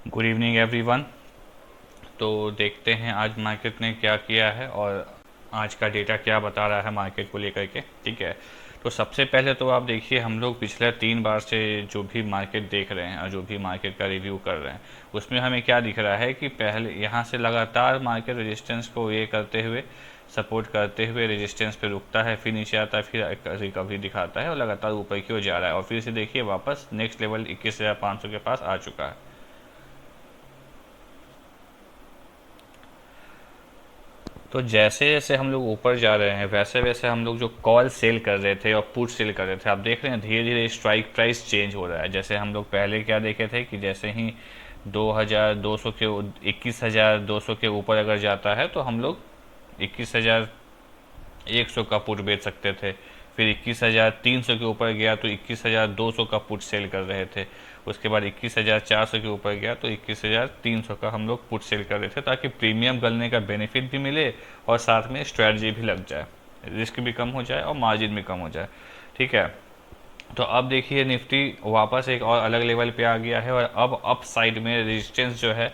Good evening everyone. तो देखते हैं आज मार्केट ने क्या किया है और आज का डेटा क्या बता रहा है मार्केट को लेकर के। ठीक है, तो सबसे पहले तो आप देखिए, हम लोग पिछले 3 बार से जो भी मार्केट देख रहे हैं और जो भी मार्केट का रिव्यू कर रहे हैं उसमें हमें क्या दिख रहा है कि पहले यहाँ से लगातार मार्केट रेजिस्टेंस को ये करते हुए, सपोर्ट करते हुए रेजिस्टेंस पे रुकता है, फिर नीचे आता है, फिर रिकवरी दिखाता है और लगातार ऊपर की ओर जा रहा है और फिर से देखिए वापस नेक्स्ट लेवल 21,500 के पास आ चुका है। तो जैसे जैसे हम लोग ऊपर जा रहे हैं वैसे वैसे हम लोग जो कॉल सेल कर रहे थे और पुट सेल कर रहे थे, आप देख रहे हैं धीरे धीरे स्ट्राइक प्राइस चेंज हो रहा है। जैसे हम लोग पहले क्या देखे थे कि जैसे ही 2200 के 21,200 के ऊपर अगर जाता है तो हम लोग 21,100 का पुट बेच सकते थे। फिर 21,300 के ऊपर गया तो 21,200 का पुट सेल कर रहे थे। उसके बाद 21,400 के ऊपर गया तो 21,300 का हम लोग पुट सेल कर रहे थे, ताकि प्रीमियम गलने का बेनिफिट भी मिले और साथ में स्ट्रेटजी भी लग जाए, रिस्क भी कम हो जाए और मार्जिन भी कम हो जाए। ठीक है, तो अब देखिए निफ्टी वापस एक और अलग लेवल पे आ गया है और अब अप साइड में रेजिस्टेंस जो है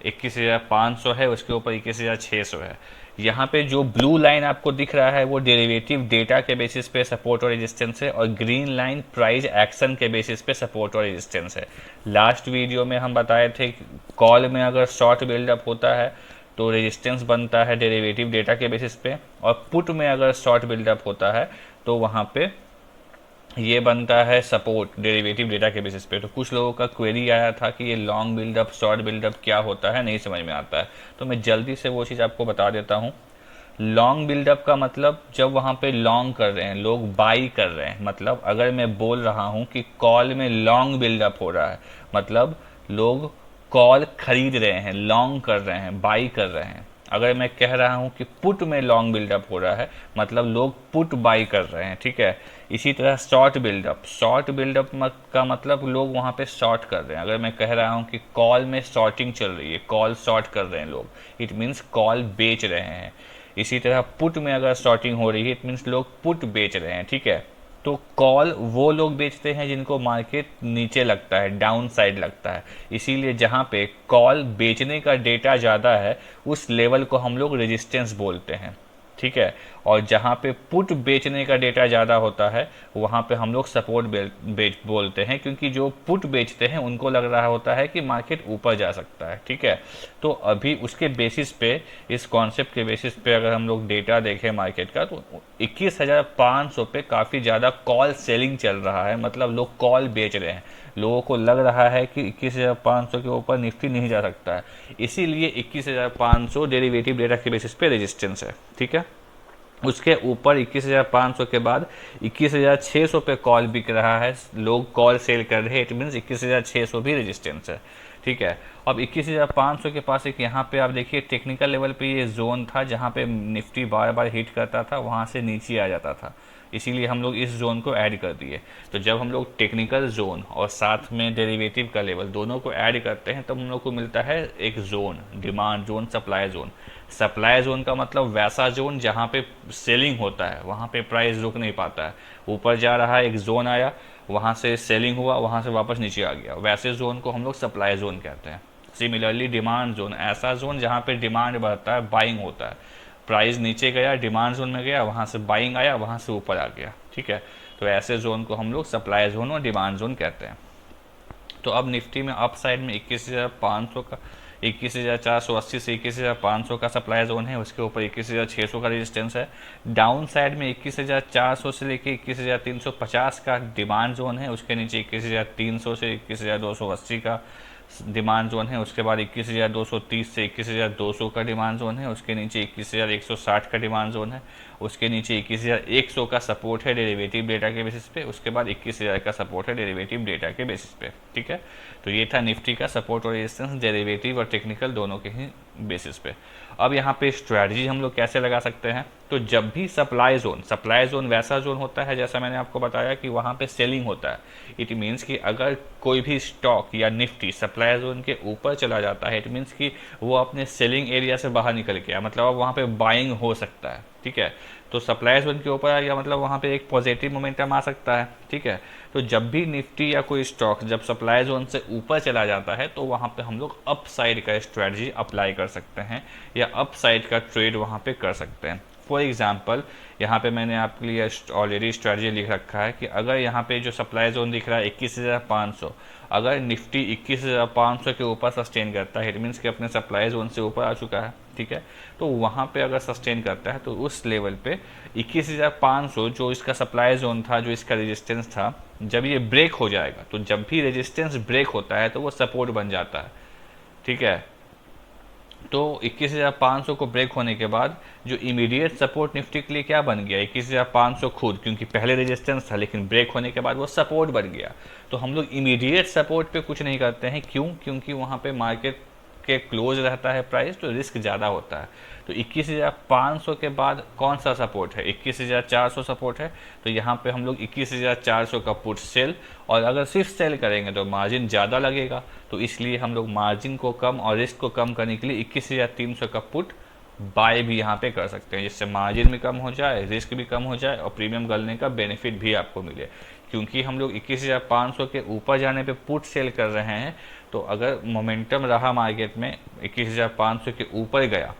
21,500 है, उसके ऊपर 21,600 है। यहाँ पे जो ब्लू लाइन आपको दिख रहा है वो डेरिवेटिव डेटा के बेसिस पे सपोर्ट और रेजिस्टेंस है और ग्रीन लाइन प्राइस एक्शन के बेसिस पे सपोर्ट और रेजिस्टेंस है। लास्ट वीडियो में हम बताए थे कॉल में अगर शॉर्ट बिल्डअप होता है तो रेजिस्टेंस बनता है डेरिवेटिव डेटा के बेसिस पे, और पुट में अगर शॉर्ट बिल्डअप होता है तो वहाँ पे ये बनता है सपोर्ट डेरिवेटिव डेटा के बेसिस पे। तो कुछ लोगों का क्वेरी आया था कि ये लॉन्ग बिल्डअप शॉर्ट बिल्डअप क्या होता है, नहीं समझ में आता है, तो मैं जल्दी से वो चीज़ आपको बता देता हूँ। लॉन्ग बिल्डअप का मतलब जब वहाँ पे लॉन्ग कर रहे हैं लोग, बाई कर रहे हैं, मतलब अगर मैं बोल रहा हूँ कि कॉल में लॉन्ग बिल्डअप हो रहा है, मतलब लोग कॉल खरीद रहे हैं, लॉन्ग कर रहे हैं, बाई कर रहे हैं। अगर मैं कह रहा हूँ कि पुट में लॉन्ग बिल्डअप हो रहा है, मतलब लोग पुट बाई कर रहे हैं। ठीक है, इसी तरह शॉर्ट बिल्डअप का मतलब लोग वहाँ पे शॉर्ट कर रहे हैं। अगर मैं कह रहा हूँ कि कॉल में शॉर्टिंग चल रही है, कॉल शॉर्ट कर रहे हैं लोग, इट मीन्स कॉल बेच रहे हैं। इसी तरह पुट में अगर शॉर्टिंग हो रही है, इट मीन्स लोग पुट बेच रहे हैं। ठीक है, तो कॉल वो लोग बेचते हैं जिनको मार्केट नीचे लगता है, डाउन साइड लगता है। इसीलिए जहाँ पे कॉल बेचने का डेटा ज़्यादा है उस लेवल को हम लोग रेजिस्टेंस बोलते हैं। ठीक है, और जहाँ पे पुट बेचने का डेटा ज़्यादा होता है वहाँ पे हम लोग सपोर्ट बेच बोलते हैं, क्योंकि जो पुट बेचते हैं उनको लग रहा होता है कि मार्केट ऊपर जा सकता है। ठीक है, तो अभी उसके बेसिस पे, इस कॉन्सेप्ट के बेसिस पे अगर हम लोग डेटा देखें मार्केट का, तो 21,500 पे काफ़ी ज़्यादा कॉल सेलिंग चल रहा है, मतलब लोग कॉल बेच रहे हैं। लोगों को लग रहा है कि 21,500 के ऊपर निफ्टी नहीं जा सकता है, इसीलिए 21,500 डेरिवेटिव डेटा के बेसिस पे रेजिस्टेंस है। ठीक है, उसके ऊपर 21,500 के बाद 21,600 पे कॉल बिक रहा है, लोग कॉल सेल कर रहे हैं, इट मीन्स 21,600 भी रेजिस्टेंस है। ठीक है, अब 21,500 के पास एक यहाँ पे आप देखिए टेक्निकल लेवल पे ये जोन था जहाँ पे निफ्टी बार बार हिट करता था, वहाँ से नीचे आ जाता था, इसीलिए हम लोग इस जोन को ऐड कर दिए। तो जब हम लोग टेक्निकल जोन और साथ में डेरिवेटिव का लेवल दोनों को ऐड करते हैं तब हम लोग को मिलता है एक zone, demand zone, supply zone. Supply zone का मतलब वैसा जोन जहाँ पे सेलिंग होता है, वहाँ पे प्राइस रुक नहीं पाता है, ऊपर जा रहा है, एक जोन आया, वहाँ से सेलिंग हुआ, वहाँ से वापस नीचे आ गया, वैसे जोन को हम लोग सप्लाई जोन कहते हैं। सिमिलरली डिमांड जोन, ऐसा जोन जहाँ पे डिमांड बढ़ता है, बाइंग होता है, प्राइस नीचे गया, डिमांड जोन में गया, वहाँ से बाइंग आया, वहाँ से ऊपर आ गया। ठीक है, तो ऐसे जोन को हम लोग सप्लाई जोन और डिमांड जोन कहते हैं। तो अब निफ्टी में अप साइड में 21,500 का, 21,480 से 21,500 का सप्लाई जोन है, उसके ऊपर 21,600 का रेजिस्टेंस है। डाउन साइड में 21,400 से लेके 21,350 का डिमांड जोन है, उसके नीचे 21,300 से 21,280 का डिमांड जोन है, उसके बाद 21,230 से 21,200 का डिमांड जोन है, उसके नीचे 21,160 का डिमांड जोन है, उसके नीचे 21,100 का सपोर्ट है डेरिवेटिव डेटा के बेसिस पे, उसके बाद 21,000 का सपोर्ट है डेरिवेटिव डेटा के बेसिस पे। ठीक है, तो ये था निफ्टी का सपोर्ट और रेजिस्टेंस डेरिवेटिव और टेक्निकल दोनों के ही बेसिस पे। अब यहाँ पे स्ट्रैटेजी हम लोग कैसे लगा सकते हैं, तो जब भी सप्लाई जोन वैसा जोन होता है जैसा मैंने आपको बताया कि वहाँ पे सेलिंग होता है, इट मीन्स कि अगर कोई भी स्टॉक या निफ्टी सप्लाई जोन के ऊपर चला जाता है, इट मीन्स कि वो अपने सेलिंग एरिया से बाहर निकल गया, मतलब अब वहाँ पे बाइंग हो सकता है। ठीक है, तो सप्लाई जोन के ऊपर आ गया, मतलब वहाँ पे एक पॉजिटिव मोमेंटम आ सकता है। ठीक है, तो जब भी निफ्टी या कोई स्टॉक जब सप्लाई जोन से ऊपर चला जाता है तो वहाँ पे हम लोग अप साइड का स्ट्रेटजी अप्लाई कर सकते हैं या अप साइड का ट्रेड वहाँ पे कर सकते हैं। फॉर एग्जांपल यहाँ पे मैंने आपके लिए ऑलरेडी स्ट्रेटजी लिख रखा है कि अगर यहाँ पे जो सप्लाई जोन दिख रहा है 21,500, अगर निफ्टी 21,500 के ऊपर सस्टेन करता है, इट मीन्स कि अपने सप्लाई जोन से ऊपर आ चुका है। ठीक है, तो वहाँ पे अगर सस्टेन करता है तो उस लेवल पे 21,500 जो इसका सप्लाई जोन था, जो इसका रेजिस्टेंस था, जब ये ब्रेक हो जाएगा, तो जब भी रेजिस्टेंस ब्रेक होता है तो वो सपोर्ट बन जाता है। ठीक है, तो 21,500 को ब्रेक होने के बाद जो इमीडिएट सपोर्ट निफ्टी के लिए क्या बन गया, 21,500 खुद, क्योंकि पहले रेजिस्टेंस था लेकिन ब्रेक होने के बाद वो सपोर्ट बन गया। तो हम लोग इमीडिएट सपोर्ट पे कुछ नहीं करते हैं, क्यों? क्योंकि वहाँ पे मार्केट के क्लोज रहता है प्राइस, तो रिस्क ज़्यादा होता है। तो 21,500 के बाद कौन सा सपोर्ट है? 21,400 सपोर्ट है। तो यहाँ पे हम लोग 21,400 का पुट सेल, और अगर सिर्फ सेल करेंगे तो मार्जिन ज़्यादा लगेगा, तो इसलिए हम लोग मार्जिन को कम और रिस्क को कम करने के लिए 21,300 का पुट बाय भी यहाँ पे कर सकते हैं, जिससे मार्जिन भी कम हो जाए, रिस्क भी कम हो जाए और प्रीमियम गलने का बेनिफिट भी आपको मिले। क्योंकि हम लोग 21,500 के ऊपर जाने पे पुट सेल कर रहे हैं, तो अगर मोमेंटम रहा मार्केट में 21,500 के ऊपर गया,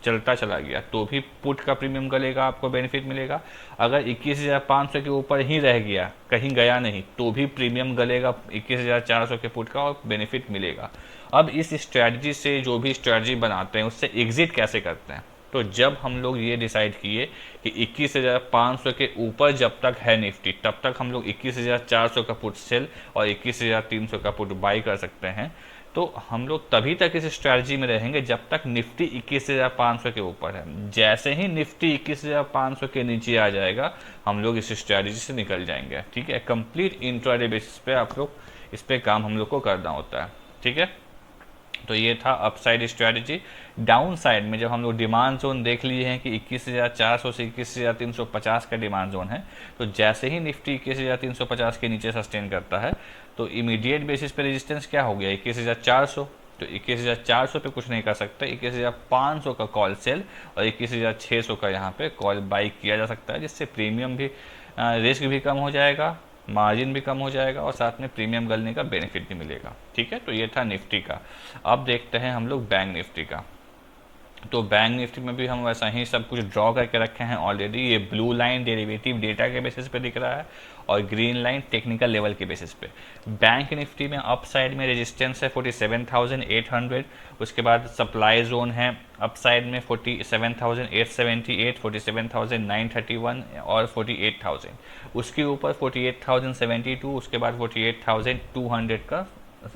चलता चला गया, तो भी पुट का प्रीमियम गलेगा, आपको बेनिफिट मिलेगा। अगर 21,500 के ऊपर ही रह गया, कहीं गया नहीं, तो भी प्रीमियम गलेगा 21,400 के पुट का और बेनिफिट मिलेगा। अब इस स्ट्रैटेजी से, जो भी स्ट्रैटेजी बनाते हैं, उससे एग्जिट कैसे करते हैं? तो जब हम लोग ये डिसाइड किए कि 21,500 के ऊपर जब तक है निफ्टी, तब तक हम लोग 21,400 का पुट सेल और 21,300 का पुट बाई कर सकते हैं। तो हम लोग तभी तक इस स्ट्रैटेजी में रहेंगे जब तक निफ्टी 21,500 के ऊपर है। जैसे ही निफ्टी 21,500 के नीचे आ जाएगा, हम लोग इस स्ट्रैटेजी से निकल जाएंगे। ठीक है, कंप्लीट इंट्राडे बेसिस पे आप लोग इस पे काम हम लोग को करना होता है। ठीक है, तो ये था अपसाइड स्ट्रैटेजी। डाउन साइड में जब हम लोग डिमांड जोन देख लिए हैं कि 21,400 से 21,350 का डिमांड जोन है, तो जैसे ही निफ्टी 21,350 के नीचे सस्टेन करता है, तो इमीडिएट बेसिस पे रेजिस्टेंस क्या हो गया, 21,400। तो 21,400 पे कुछ नहीं कर सकते, 21,500 का कॉल सेल और 21,600 का यहाँ पे कॉल बाई किया जा सकता है, जिससे प्रीमियम भी, रिस्क भी कम हो जाएगा, मार्जिन भी कम हो जाएगा और साथ में प्रीमियम गलने का बेनिफिट भी मिलेगा। ठीक है, तो ये था निफ्टी का। अब देखते हैं हम लोग बैंक निफ्टी का। तो बैंक निफ्टी में भी हम वैसा ही सब कुछ ड्रॉ करके रखे हैं ऑलरेडी। ये ब्लू लाइन डेरिवेटिव डेटा के बेसिस पे दिख रहा है और ग्रीन लाइन टेक्निकल लेवल के बेसिस पे। बैंक निफ्टी में अप साइड में रेजिस्टेंस है 47,800, उसके बाद सप्लाई जोन है अप साइड में 47,878, 47,931 और 48,000। उसके ऊपर 48,072, उसके बाद 48,200 का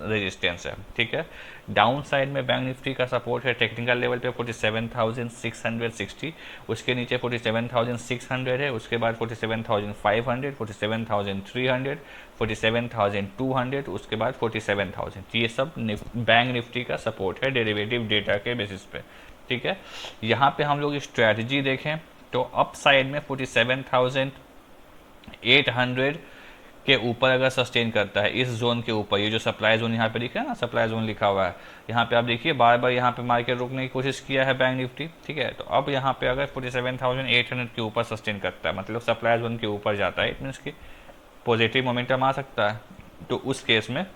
रेजिस्टेंस है। ठीक है, डाउन साइड में बैंक निफ्टी का सपोर्ट है टेक्निकल लेवल पे 47,660, उसके नीचे 47,600 है, उसके बाद 47,500, 47,300, 47,200, उसके बाद 47,000। ये सब बैंक निफ्टी का सपोर्ट है डेरिवेटिव डेटा के बेसिस पे। ठीक है, यहाँ पे हम लोग स्ट्रैटेजी देखें तो अप साइड में 47,800 के ऊपर अगर सस्टेन करता है, इस जोन के ऊपर, ये जो सप्लाई जोन यहाँ पे लिखा है ना, सप्लाई जोन लिखा हुआ है, यहाँ पे आप देखिए बार बार यहाँ पे मार्केट रोकने की कोशिश किया है बैंक निफ्टी। ठीक है, तो अब यहाँ पे अगर 47,800 के ऊपर सस्टेन करता है, मतलब सप्लाई जोन के ऊपर जाता है, इट मीन्स की पॉजिटिव मोमेंटम आ सकता है। तो उस केस में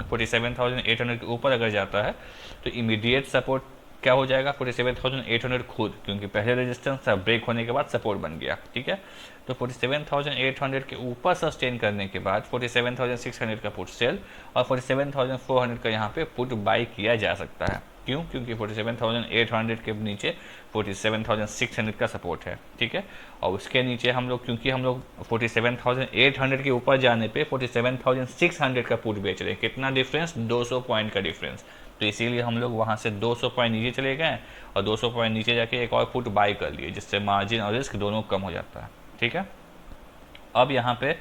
47,800 के ऊपर अगर जाता है तो इमीडिएट सपोर्ट क्या हो जाएगा, 47,800 खुद, क्योंकि पहले रेजिस्टेंस था, ब्रेक होने के बाद सपोर्ट बन गया। ठीक है, तो 47,800 के ऊपर सस्टेन करने के बाद 47,600 का पुट सेल और 47,400 का यहाँ पे पुट बाई किया जा सकता है। क्यों? क्योंकि 47,800 के नीचे 47,600 का सपोर्ट है। ठीक है, और उसके नीचे हम लोग, क्योंकि हम लोग 47,800 के ऊपर जाने पे 47,600 का पुट बेच रहे हैं, कितना डिफरेंस, 200 पॉइंट का डिफरेंस। तो इसीलिए हम लोग वहाँ से 200 पॉइंट नीचे चले गए और 200 पॉइंट नीचे जाके एक और पुट बाई कर लिए, जिससे मार्जिन और रिस्क दोनों कम हो जाता है। ठीक है, अब यहाँ पे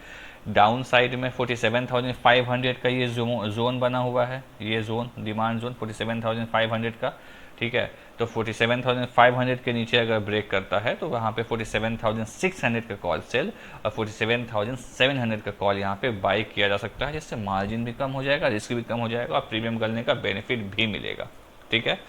डाउन साइड में 47,500 का ये जोन बना हुआ है, ये जोन डिमांड जोन 47,500 का। ठीक है, तो 47,500 के नीचे अगर ब्रेक करता है तो वहाँ पे 47,600 का कॉल सेल और 47,700 का कॉल यहाँ पे बाई किया जा सकता है, जिससे मार्जिन भी कम हो जाएगा, रिस्क भी कम हो जाएगा और प्रीमियम गलने का बेनिफिट भी मिलेगा। ठीक है,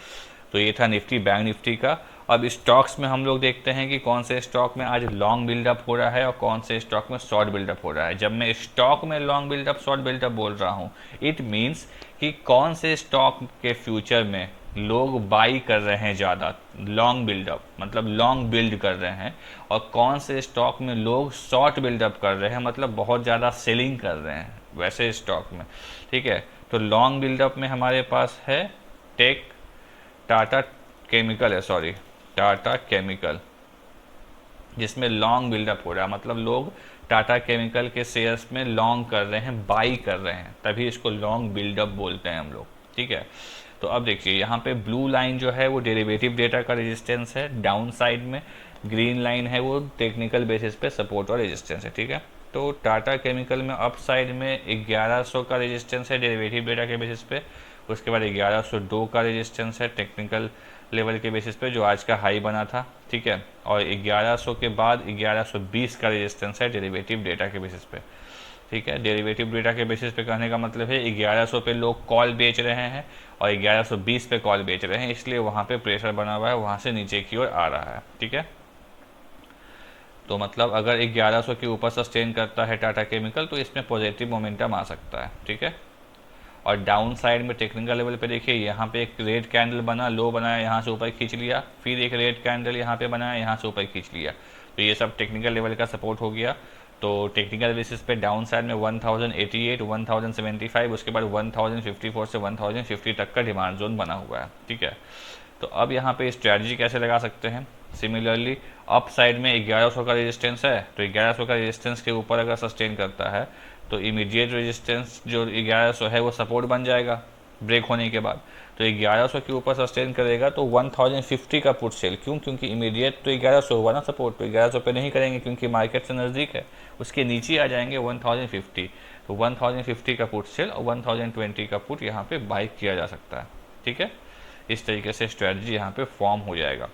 तो ये था निफ्टी बैंक निफ्टी का। अब स्टॉक्स में हम लोग देखते हैं कि कौन से स्टॉक में आज लॉन्ग बिल्डअप हो रहा है और कौन से स्टॉक में शॉर्ट बिल्डअप हो रहा है। जब मैं स्टॉक में लॉन्ग बिल्डअप शॉर्ट बिल्डअप बोल रहा हूँ, इट मीन्स कि कौन से स्टॉक के फ्यूचर में लोग बाई कर रहे हैं ज़्यादा, लॉन्ग बिल्डअप मतलब लॉन्ग बिल्ड कर रहे हैं, और कौन से स्टॉक में लोग शॉर्ट बिल्डअप कर रहे हैं मतलब बहुत ज़्यादा सेलिंग कर रहे हैं वैसे स्टॉक में। ठीक है, तो लॉन्ग बिल्डअप में हमारे पास है टेक, टाटा केमिकल है, सॉरी टाटा केमिकल, जिसमें लॉन्ग बिल्डअप हो रहा है मतलब लोग टाटा केमिकल के शेयर्स में लॉन्ग कर रहे हैं, बाई कर रहे हैं, तभी इसको लॉन्ग बिल्डअप बोलते हैं हम लोग। ठीक है, तो अब देखिए यहाँ पे ब्लू लाइन जो है वो डेरिवेटिव डेटा का रेजिस्टेंस है डाउन साइड में, ग्रीन लाइन है वो टेक्निकल बेसिस पे सपोर्ट और रेजिस्टेंस है। ठीक है, तो टाटा केमिकल में अप साइड में 1100 का रेजिस्टेंस है डेरिवेटिव डेटा के बेसिस पे, उसके बाद 1102 का रेजिस्टेंस है टेक्निकल लेवल के बेसिस पे जो आज का हाई बना था। ठीक है, और 1100 के बाद 1120 का रेजिस्टेंस है डेरिवेटिव डेटा के बेसिस पे। ठीक है, डेरिवेटिव डेटा के बेसिस पे कहने का मतलब है 1100 पे लोग कॉल बेच रहे हैं और 1120 पे कॉल बेच रहे हैं, इसलिए वहाँ पे प्रेशर बना हुआ है, वहाँ से नीचे की ओर आ रहा है। ठीक है, तो मतलब अगर 1100 के ऊपर सस्टेन करता है टाटा केमिकल तो इसमें पॉजिटिव मोमेंटम आ सकता है। ठीक है, और डाउन साइड में टेक्निकल लेवल पे देखिए यहाँ पे एक रेड कैंडल बना, लो बनाया, यहाँ से ऊपर खींच लिया, फिर एक रेड कैंडल यहाँ पे बनाया, यहाँ से ऊपर खींच लिया, तो ये सब टेक्निकल लेवल का सपोर्ट हो गया। तो टेक्निकल बेसिस पे डाउन साइड में 1088, 1075, उसके बाद 1054 से 1050 तक का डिमांड जोन बना हुआ है। ठीक है, तो अब यहाँ पे स्ट्रैटेजी कैसे लगा सकते हैं। सिमिलरली अप साइड में 1100 का रेजिस्टेंस है, तो 1100 का रेजिस्टेंस के ऊपर अगर सस्टेन करता है तो इमीडिएट रेजिस्टेंस जो 1100 है वो सपोर्ट बन जाएगा ब्रेक होने के बाद। तो 1100 के ऊपर सस्टेन करेगा तो 1050 का पुट सेल, क्यों, क्योंकि इमीडिएट तो 1100 हुआ ना सपोर्ट, तो 1100 पे नहीं करेंगे क्योंकि मार्केट से नज़दीक है, उसके नीचे आ जाएंगे 1050, तो 1050 का पुट सेल और 1020 का पुट यहाँ पे बाई किया जा सकता है। ठीक है, इस तरीके से स्ट्रेटजी यहाँ पे फॉर्म हो जाएगा।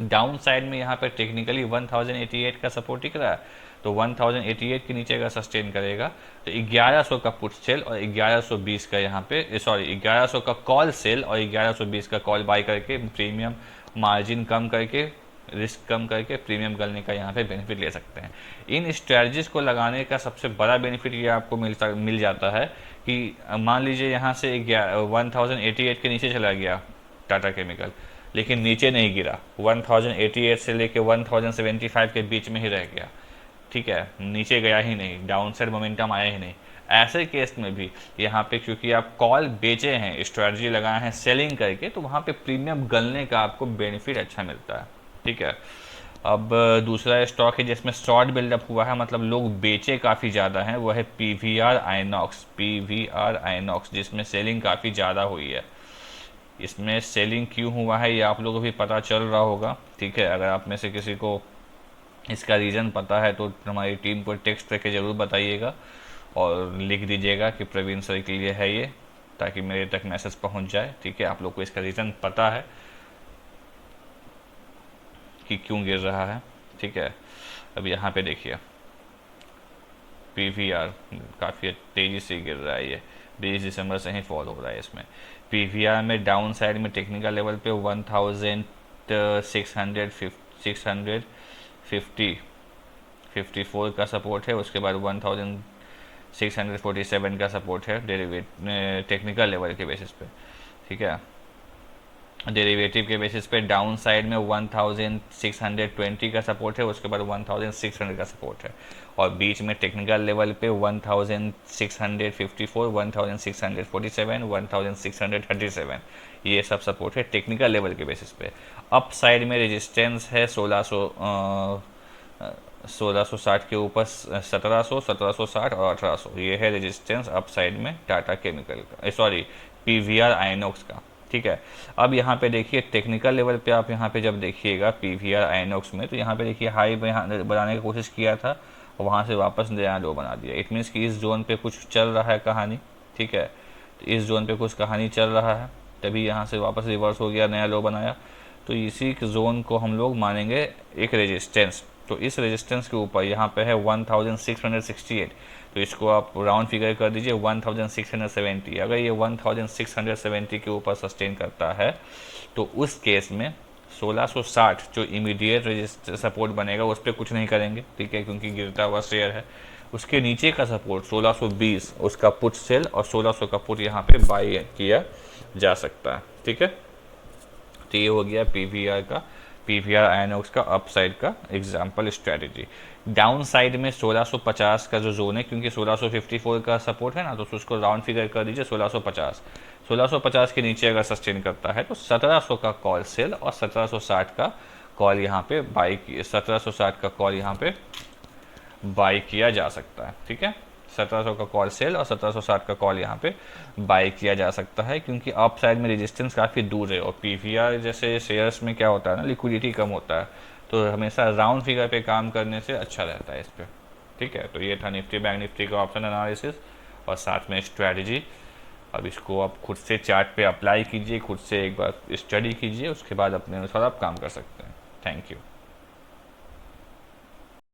डाउन साइड में यहाँ पे टेक्निकली 1088 का सपोर्ट दिख रहा है, तो 1088 के नीचे अगर सस्टेन करेगा तो 1100 का पुट सेल और 1120 का यहाँ पे सॉरी 1100 का कॉल सेल और 1120 का कॉल बाई करके प्रीमियम मार्जिन कम करके, रिस्क कम करके प्रीमियम करने का यहाँ पे बेनिफिट ले सकते हैं। इन स्ट्रेटजीज को लगाने का सबसे बड़ा बेनिफिट ये आपको मिल जाता है कि मान लीजिए यहाँ से 1088 के नीचे चला गया टाटा केमिकल, लेकिन नीचे नहीं गिरा, 1088 से लेके 1075 के बीच में ही रह गया। ठीक है, नीचे गया ही नहीं, डाउन साइड मोमेंटम आया ही नहीं, ऐसे केस में भी यहाँ पे क्योंकि आप कॉल बेचे हैं, स्ट्रेटजी लगाए हैं सेलिंग करके, तो वहाँ पे प्रीमियम गलने का आपको बेनिफिट अच्छा मिलता है। ठीक है, अब दूसरा स्टॉक है जिसमें शॉर्ट बिल्डअप हुआ है, मतलब लोग बेचे काफ़ी ज़्यादा हैं, वो है PVR आइनॉक्स, PVR आइनॉक्स, जिसमें सेलिंग काफ़ी ज़्यादा हुई है। इसमें सेलिंग क्यों हुआ है ये आप लोगों को भी पता चल रहा होगा। ठीक है, अगर आप में से किसी को इसका रीज़न पता है तो हमारी टीम को टेक्स्ट करके ज़रूर बताइएगा और लिख दीजिएगा कि प्रवीण सर के लिए है ये, ताकि मेरे तक मैसेज पहुंच जाए। ठीक है, आप लोग को इसका रीज़न पता है कि क्यों गिर रहा है। ठीक है, अब यहाँ पे देखिए PVR काफ़ी तेज़ी से गिर रहा है, ये 20 दिसंबर से ही फॉल हो रहा है। इसमें PVR में डाउन साइड में टेक्निकल लेवल पे 1654 का सपोर्ट है, उसके बाद 1647 का सपोर्ट है टेक्निकल लेवल के बेसिस पे। ठीक है, डेरिवेटिव के बेसिस पे डाउन साइड में 1620 का सपोर्ट है, उसके बाद 1600 का सपोर्ट है, और बीच में टेक्निकल लेवल पे 1654, 1647, 1637 ये सब सपोर्ट है टेक्निकल लेवल के बेसिस पे। अप साइड में रेजिस्टेंस है 1660 के ऊपर 1700, 1760 और 1800, ये है रेजिस्टेंस अप साइड में टाटा केमिकल का, सॉरी PVR आइनॉक्स का। ठीक है, अब यहाँ पे देखिए टेक्निकल लेवल पे आप यहाँ पे जब देखिएगा PVR आइनॉक्स में, तो यहाँ पे देखिए हाई बनाने की कोशिश किया था और वहाँ से वापस नया लो बना दिया। इट मीन्स कि इस जोन पे कुछ चल रहा है कहानी। ठीक है, तो इस जोन पे कुछ कहानी चल रहा है, तभी यहाँ से वापस रिवर्स हो गया, नया लो बनाया, तो इसी जोन को हम लोग मानेंगे एक रेजिस्टेंस। तो इस रेजिस्टेंस के ऊपर यहाँ पे है 1668, तो इसको आप राउंड फिगर कर दीजिए 1670। अगर ये 1670 के ऊपर सस्टेन करता है तो उस केस में 1660 जो इमीडिएट रजिस्टर सपोर्ट बनेगा उस पर कुछ नहीं करेंगे, ठीक है, क्योंकि गिरता हुआ शेयर है। उसके नीचे का सपोर्ट 1620 उसका पुट सेल और 1600 का पुट यहाँ पे बाई किया जा सकता है, ठीक है। तो ये हो गया पीवीआर का, पीवीआर आयनोक्स का अपसाइड का एग्जाम्पल स्ट्रेटेजी। डाउन साइड में 1650 का जो जोन है, क्योंकि 1654 का सपोर्ट है ना, तो उसको राउंड फिगर कर दीजिए 1650। 1650 के नीचे अगर सस्टेन करता है तो 1700 का कॉल सेल और 1760 का कॉल यहाँ पे बाई, 1760 का कॉल यहाँ पे बाई किया जा सकता है, ठीक है। 1700 का कॉल सेल और 1760 का कॉल यहाँ पे बाई किया जा सकता है, क्योंकि अप साइड में रेजिस्टेंस काफ़ी दूर है और पीवीआर जैसे शेयर्स में क्या होता है ना, लिक्विडिटी कम होता है, तो हमेशा राउंड फिगर पे काम करने से अच्छा रहता है इस पर, ठीक है। तो ये था निफ्टी बैंक निफ्टी का ऑप्शन एनालिसिस और साथ में स्ट्रैटेजी। अब इसको आप खुद से चार्ट पे अप्लाई कीजिए, खुद से एक बार स्टडी कीजिए, उसके बाद अपने अनुसार आप काम कर सकते हैं। Thank you.